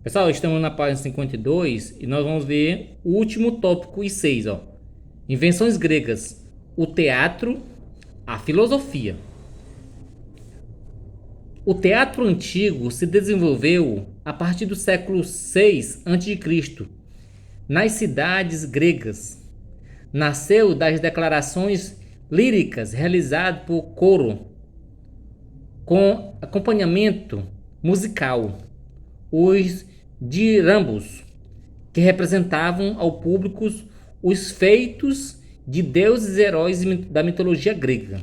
Pessoal, estamos na página 52 e nós vamos ver o último tópico e 6, ó. Invenções gregas, o teatro, a filosofia. O teatro antigo se desenvolveu a partir do século 6 a.C. nas cidades gregas. Nasceu das declarações líricas realizadas por coro com acompanhamento musical. Os dirambos, que representavam ao público os feitos de deuses e heróis da mitologia grega.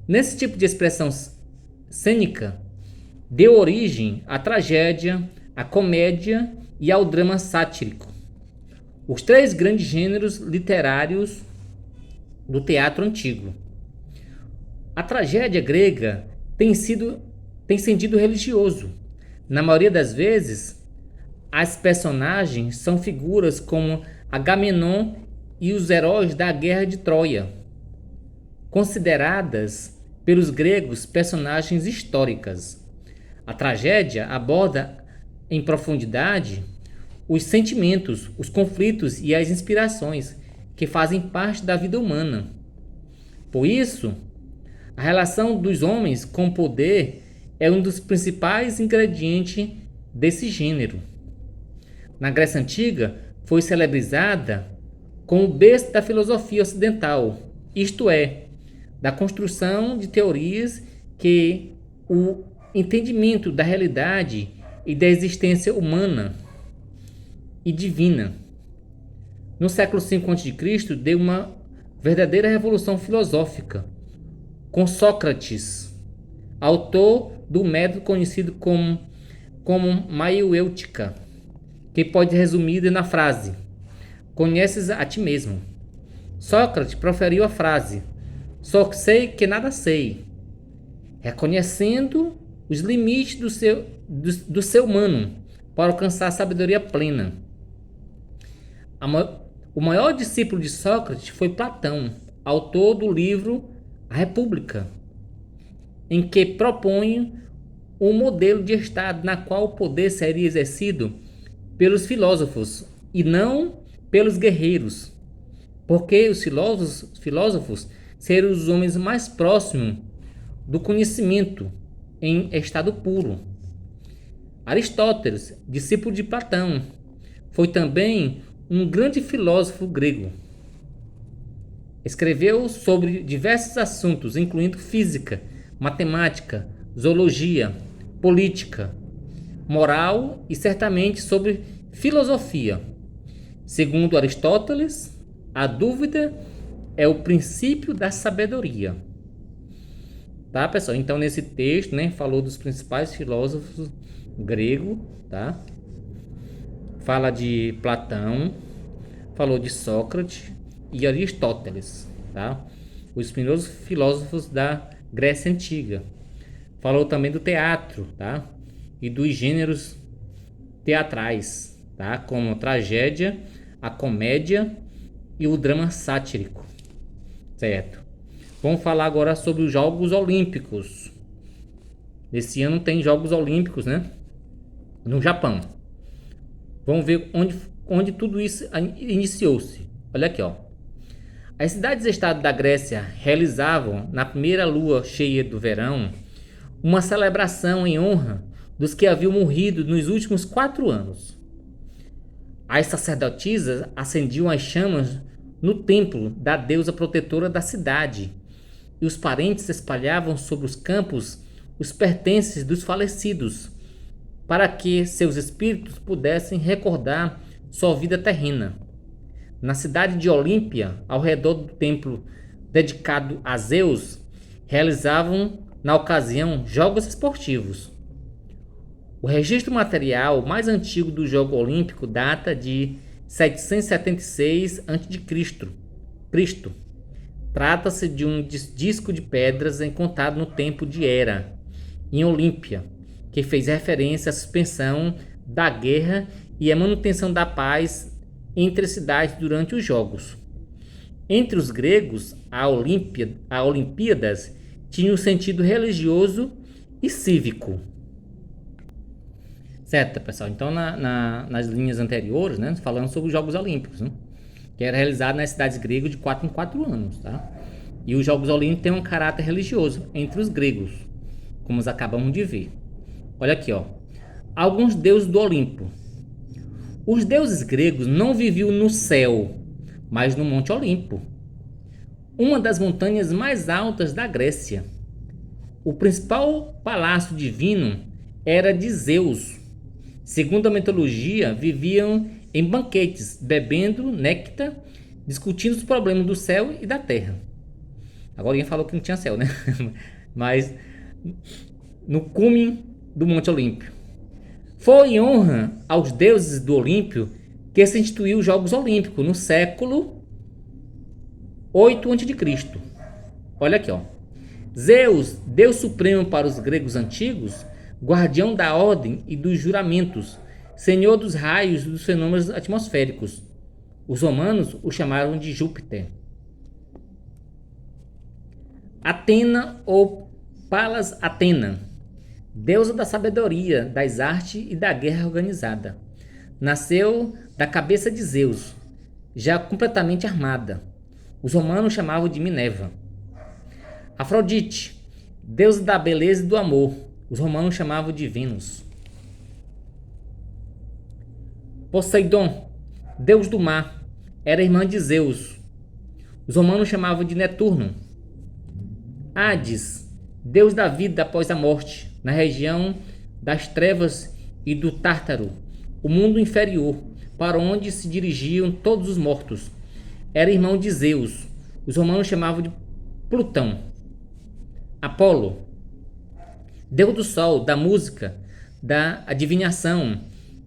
Nesse tipo de expressão cênica, deu origem à tragédia, à comédia e ao drama sático, os três grandes gêneros literários do teatro antigo. A tragédia grega tem sentido religioso. Na maioria das vezes, as personagens são figuras como Agamenon e os heróis da Guerra de Troia, consideradas pelos gregos personagens históricas. A tragédia aborda em profundidade os sentimentos, os conflitos e as inspirações que fazem parte da vida humana. Por isso, a relação dos homens com o poder é um dos principais ingredientes desse gênero. Na Grécia Antiga, foi celebrizada como o berço da filosofia ocidental, isto é, da construção de teorias que o entendimento da realidade e da existência humana e divina. No século V a.C., deu uma verdadeira revolução filosófica, com Sócrates, autor do método conhecido como maiêutica, que pode ser resumido na frase: conheces a ti mesmo. Sócrates proferiu a frase: só sei que nada sei, reconhecendo os limites do ser humano para alcançar a sabedoria plena. O maior discípulo de Sócrates foi Platão, autor do livro A República, em que propõe um modelo de Estado na qual o poder seria exercido pelos filósofos e não pelos guerreiros, porque os filósofos seriam os homens mais próximos do conhecimento em estado puro. Aristóteles, discípulo de Platão, foi também um grande filósofo grego. Escreveu sobre diversos assuntos, incluindo física, matemática, zoologia, política, moral e certamente sobre filosofia. Segundo Aristóteles, a dúvida é o princípio da sabedoria. Tá, pessoal? Então, nesse texto, né, falou dos principais filósofos gregos, tá? Fala de Platão, falou de Sócrates e Aristóteles, tá? Os primeiros filósofos da Grécia Antiga. Falou também do teatro, tá? E dos gêneros teatrais, tá? Como a tragédia, a comédia e o drama sático, certo? Vamos falar agora sobre os Jogos Olímpicos. Esse ano tem Jogos Olímpicos, né? No Japão. Vamos ver onde tudo isso iniciou-se. Olha aqui, ó. As cidades-estado da Grécia realizavam, na primeira lua cheia do verão, uma celebração em honra dos que haviam morrido nos últimos 4 anos. As sacerdotisas acendiam as chamas no templo da deusa protetora da cidade, e os parentes espalhavam sobre os campos os pertences dos falecidos, para que seus espíritos pudessem recordar sua vida terrena. Na cidade de Olímpia, ao redor do templo dedicado a Zeus, realizavam, na ocasião, jogos esportivos. O registro material mais antigo do Jogo Olímpico data de 776 a.C. Trata-se de um disco de pedras encontrado no templo de Hera, em Olímpia, que fez referência à suspensão da guerra e à manutenção da paz entre as cidades durante os Jogos. Entre os gregos, a Olimpíadas tinha um sentido religioso e cívico. Certo, pessoal. Então, nas linhas anteriores, né, falando sobre os Jogos Olímpicos, né, que era realizado nas cidades gregas de 4 em 4 anos, tá? E os Jogos Olímpicos têm um caráter religioso entre os gregos, como nós acabamos de ver. Olha aqui, ó. Alguns deuses do Olimpo. Os deuses gregos não viviam no céu, mas no Monte Olimpo, uma das montanhas mais altas da Grécia. O principal palácio divino era de Zeus. Segundo a mitologia, viviam em banquetes, bebendo néctar, discutindo os problemas do céu e da terra. Agora alguém falou que não tinha céu, né? Mas no cume do Monte Olímpio. Foi em honra aos deuses do Olímpio que se instituiu os Jogos Olímpicos no século 8 a.C. Olha aqui, ó. Zeus, deus supremo para os gregos antigos, guardião da ordem e dos juramentos, senhor dos raios e dos fenômenos atmosféricos. Os romanos o chamaram de Júpiter. Atena ou Palas Atena, deusa da sabedoria, das artes e da guerra organizada. Nasceu da cabeça de Zeus, já completamente armada. Os romanos chamavam de Minerva. Afrodite, deusa da beleza e do amor. Os romanos chamavam de Vênus. Poseidon, deus do mar, era irmã de Zeus. Os romanos chamavam de Netuno. Hades, deus da vida após a morte, na região das trevas e do Tártaro, o mundo inferior, para onde se dirigiam todos os mortos. Era irmão de Zeus. Os romanos chamavam de Plutão. Apolo, deus do sol, da música, da adivinhação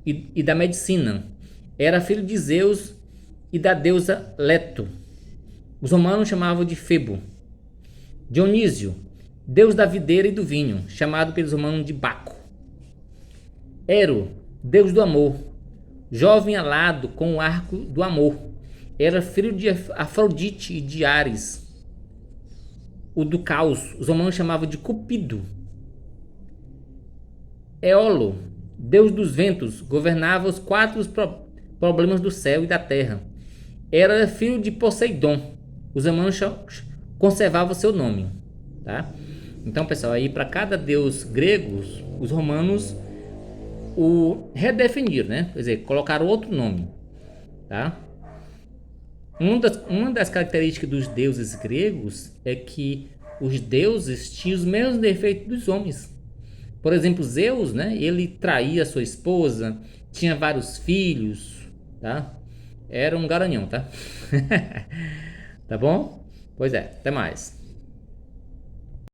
e da medicina. Era filho de Zeus e da deusa Leto. Os romanos chamavam de Febo. Dionísio, deus da videira e do vinho, chamado pelos romanos de Baco. Ero, deus do amor, jovem alado com o arco do amor. Era filho de Afrodite e de Ares. O do caos, os romanos chamavam de Cupido. Eolo, deus dos ventos, governava os 4 problemas do céu e da terra. Era filho de Poseidon. Os romanos conservavam seu nome, tá? Então, pessoal, aí para cada deus grego, os romanos o redefiniram, né? Quer dizer, colocaram outro nome, tá? Uma das características dos deuses gregos é que os deuses tinham os mesmos defeitos dos homens. Por exemplo, Zeus, né? Ele traía sua esposa, tinha vários filhos, tá? Era um garanhão, tá? Tá bom? Pois é, até mais.